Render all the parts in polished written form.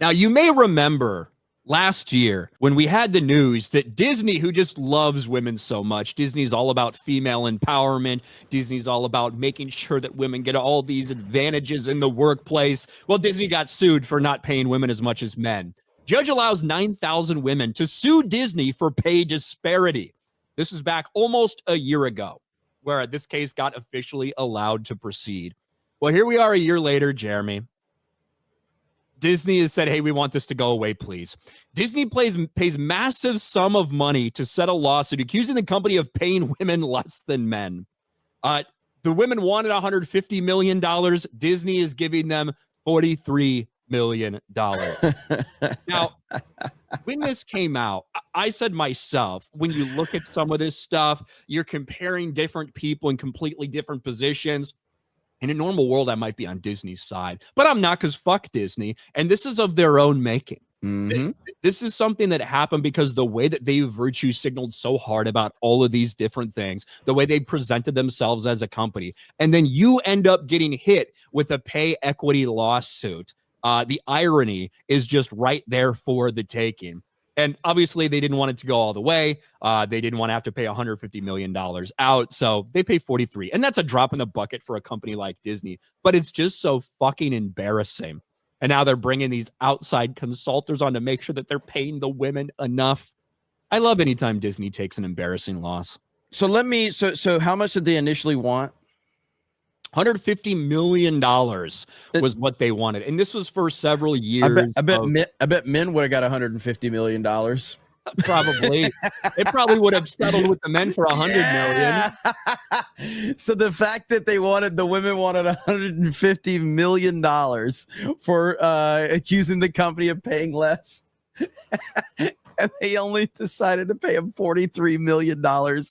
Now, you may remember last year when we had the news that Disney, who just loves women so much, Disney's all about female empowerment. Disney's all about making sure that women get all these advantages in the workplace. Well, Disney got sued for not paying women as much as men. Judge allows 9,000 women to sue Disney for pay disparity. This was back almost a year ago, where this case got officially allowed to proceed. Well, here we are a year later, Jeremy. Disney has said, hey, we want this to go away, please. Disney pays massive sum of money to settle lawsuit accusing the company of paying women less than men. The women wanted $150 million. Disney is giving them $43 million. Now, when this came out, I said myself, when you look at some of this stuff, you're comparing different people in completely different positions. In a normal world, I might be on Disney's side, but I'm not, because fuck Disney. And this is of their own making. Mm-hmm. This is something that happened because the way that they virtue signaled so hard about all of these different things, the way they presented themselves as a company, and then you end up getting hit with a pay equity lawsuit. The irony is just right there for the taking. And obviously, they didn't want it to go all the way. They didn't want to have to pay $150 million out. So they pay 43. And that's a drop in the bucket for a company like Disney. But it's just so fucking embarrassing. And now they're bringing these outside consultants on to make sure that they're paying the women enough. I love anytime Disney takes an embarrassing loss. So so how much did they initially want? $150 million was what they wanted. And this was for several years. I bet men would have got $150 million. Probably. It probably would have settled with the men for $100 million. So the fact that the women wanted $150 million for accusing the company of paying less. And they only decided to pay them $43 million.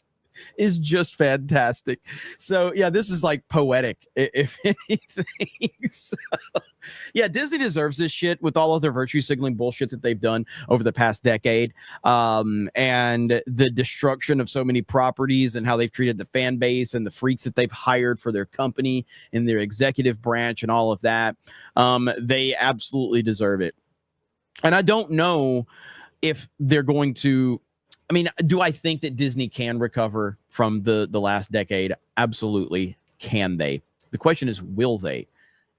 Is just fantastic. So yeah, this is like poetic, if anything. So, yeah, Disney deserves this shit with all of their virtue signaling bullshit that they've done over the past decade, and the destruction of so many properties and how they've treated the fan base and the freaks that they've hired for their company and their executive branch and all of that. They absolutely deserve it. And I don't know if they're going to. I mean, do I think that Disney can recover from the last decade? Absolutely. Can they? The question is, will they?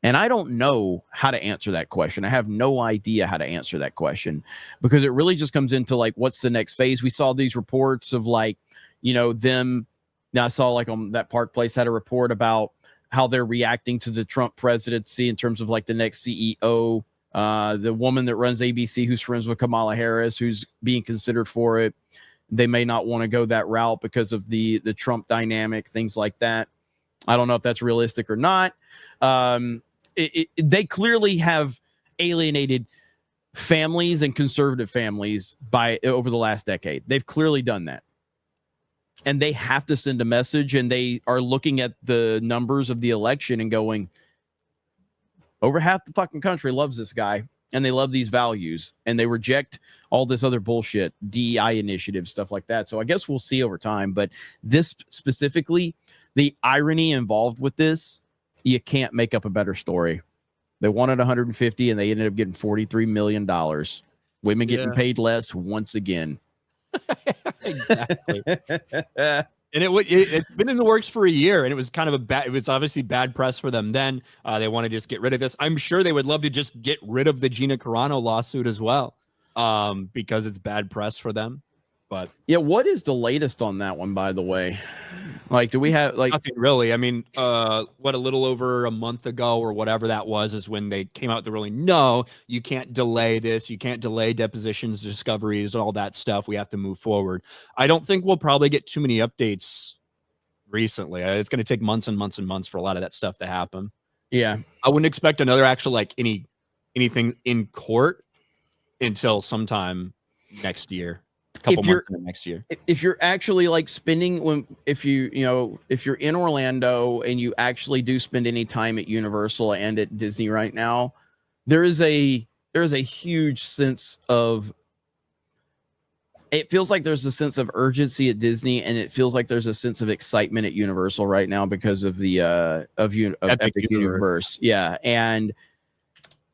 And I don't know how to answer that question. I have no idea how to answer that question, because it really just comes into like, what's the next phase? We saw these reports of like, them. Now I saw like on that Park Place had a report about how they're reacting to the Trump presidency in terms of like the next CEO, the woman that runs ABC, who's friends with Kamala Harris, who's being considered for it. They may not want to go that route because of the Trump dynamic, things like that. I don't know if that's realistic or not. They clearly have alienated families and conservative families over the last decade. They've clearly done that. And they have to send a message, and they are looking at the numbers of the election and going, over half the fucking country loves this guy, and they love these values, and they reject all this other bullshit, DEI initiatives, stuff like that. So I guess we'll see over time. But this specifically, the irony involved with this, you can't make up a better story. They wanted 150, and they ended up getting $43 million. Women getting paid less once again. Exactly. And it's been in the works for a year, and it was kind of it was obviously bad press for them then. They want to just get rid of this. I'm sure they would love to just get rid of the Gina Carano lawsuit as well, because it's bad press for them. But yeah, what is the latest on that one, by the way? Like, do we have like nothing really? I mean, a little over a month ago or whatever that was is when they came out. They're really, no, you can't delay this. You can't delay depositions, discoveries, all that stuff. We have to move forward. I don't think we'll probably get too many updates recently. It's going to take months and months and months for a lot of that stuff to happen. Yeah, I wouldn't expect another actual anything in court until sometime next year. Couple months into next year. If you're actually like spending if you're in Orlando and you actually do spend any time at Universal and at Disney right now, there is a huge sense of, it feels like there's a sense of urgency at Disney, and it feels like there's a sense of excitement at Universal right now because of the Epic Universe. Yeah, and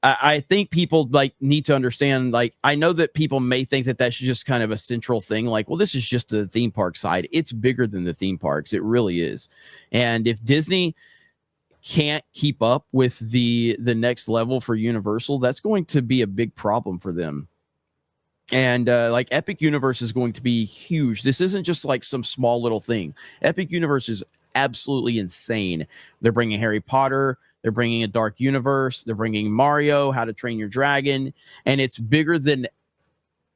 I think people like need to understand, like, I know that people may think that that's just kind of a central thing. Like, well, this is just the theme park side. It's bigger than the theme parks. It really is. And if Disney can't keep up with the next level for Universal, that's going to be a big problem for them. And like Epic Universe is going to be huge. This isn't just like some small little thing. Epic Universe is absolutely insane. They're bringing Harry Potter, they're bringing a Dark Universe, they're bringing Mario, How to Train Your Dragon, and it's bigger than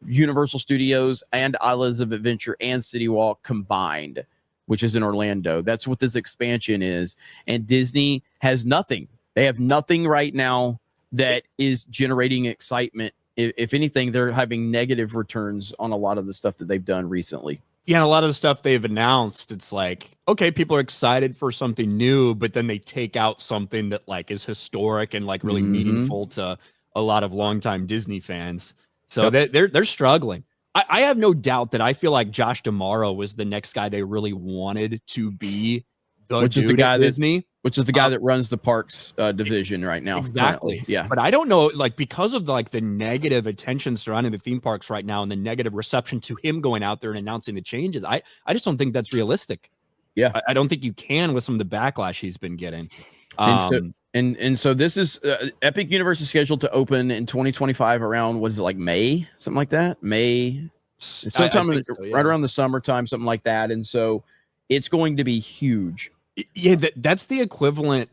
Universal Studios and Islands of Adventure and City Walk combined, which is in Orlando. That's what this expansion is. And Disney has nothing. They have nothing right now that is generating excitement. If anything, they're having negative returns on a lot of the stuff that they've done recently. Yeah, and a lot of the stuff they've announced, it's like, okay, people are excited for something new, but then they take out something that like is historic and like really meaningful to a lot of longtime Disney fans. So they're struggling. I have no doubt that I feel like Josh D'Amaro was the next guy they really wanted to be the which is the guy at Disney. Which is the guy that runs the parks division right now. Exactly. Currently. Yeah. But I don't know, like, because of like the negative attention surrounding the theme parks right now and the negative reception to him going out there and announcing the changes, I just don't think that's realistic. Yeah. I don't think you can with some of the backlash he's been getting. And so this is Epic Universe is scheduled to open in 2025 around, what is it, like May, something like that? May, sometime right around the summertime, something like that. And so it's going to be huge. Yeah, that's the equivalent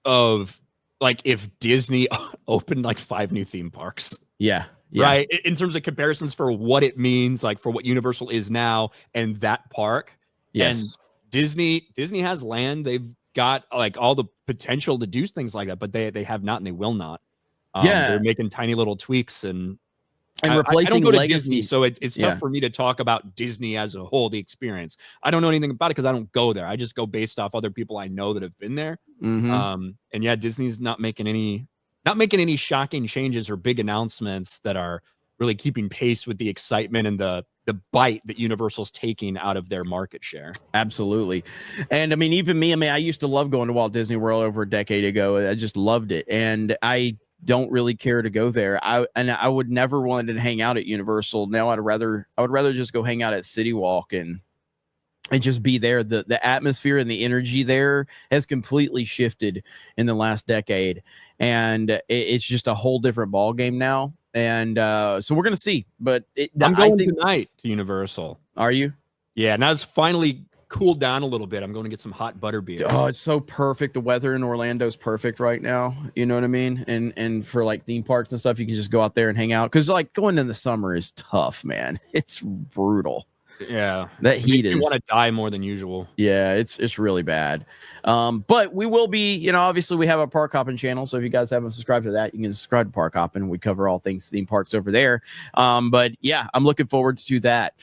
of like if Disney opened like 5 new theme parks. Yeah. Right. In terms of comparisons for what it means, like for what Universal is now and that park. Yes. And Disney has land. They've got like all the potential to do things like that, but they have not and they will not. They're making tiny little tweaks and replacing I don't go to legacy. Disney, so it's tough for me to talk about Disney as a whole, the experience. I don't know anything about it because I don't go there. I just go based off other people I know that have been there. And yeah, Disney's not making any shocking changes or big announcements that are really keeping pace with the excitement and the bite that Universal's taking out of their market share. Absolutely. And I mean, even me, I used to love going to Walt Disney World over a decade ago. I just loved it. And I don't really care to go there. I would never want to hang out at Universal. Now I would rather just go hang out at City Walk and just be there. The atmosphere and the energy there has completely shifted in the last decade, and it's just a whole different ball game now. And so we're gonna see. But I'm going tonight to Universal. Are you? Yeah, now it's finally cooled down a little bit. I'm going to get some hot butterbeer. Oh, it's so perfect. The weather in Orlando is perfect right now. You know what I mean? And for like theme parks and stuff, you can just go out there and hang out. Because like going in the summer is tough, man. It's brutal. Yeah, that heat is. You want to die more than usual. Yeah, it's really bad. But we will be, obviously we have a Park Hopping channel. So if you guys haven't subscribed to that, you can subscribe to Park Hopping. We cover all things theme parks over there. But yeah, I'm looking forward to that.